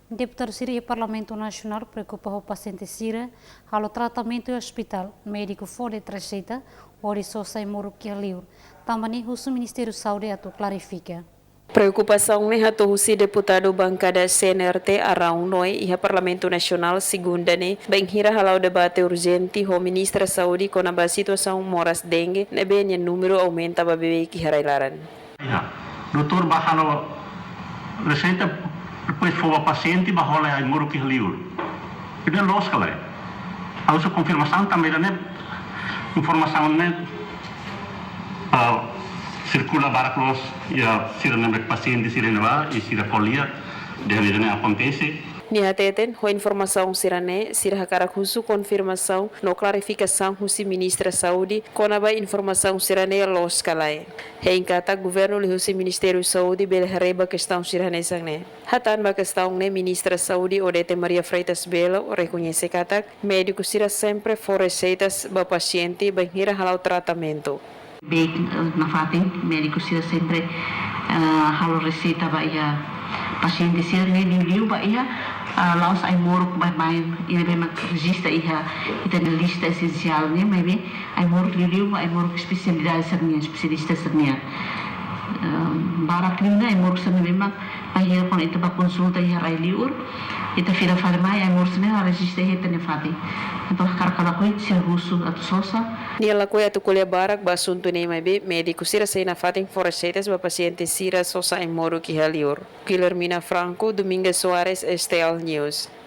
Deputado Sira e Parlamento Nacional preocupa o paciente Sira ao tratamento no hospital médico fora de receita ou só sai moro que aliur. Também o Ministério da Saúde atu clarifica. Preocupação ne hatohusi deputado bancada CNRT Arão Noi e Parlamento Nacional segunda ne benhira halau debate urgente ho ministra saúde com a situação moras dengue ne bem número aumenta babebe que harailaran. Doutor bahalo receita depois for o paciente bahola ai moro que liur. Itu los kala. Harus confirmação também né informação né circula baraclos ya sirene mek paciente sirene ba e sira folia de acontece. Nia teten ho informação sirane sira karakusu confirmação no clarificação husi ministra saúde konaba informação sirane los kalai. Hengkata governo li husi ministério saúde bel reba questão sirane sangne. Hatan ba questão ne ministra saúde Odete Maria Freitas Belo reconhece kata médico sira sempre for receitas ba paciente ba hira halau tratamento. Baik na fatin médico sira sempre halo receita ba ia paciente sira ne review ba ia laos ai moruk ba main ia memang registra ia kita na lista essencial ne maybe ai moruk review ba ai moruk spesialidade spesialista sernia barak linda ai moruk sernia memang ai kon itu ba konsulta ia rai liur ita fira farmai ai moruk sernia registra ia ne fatin então kala ko sira rusu atu sosa. Nia lakoi atu kuliah barak ba asunto ne maybe médico sira sei na fatin for receitas ba paciente sira sosa em moro que halior. Guilhermina Franco, Domingues Soares, STL News.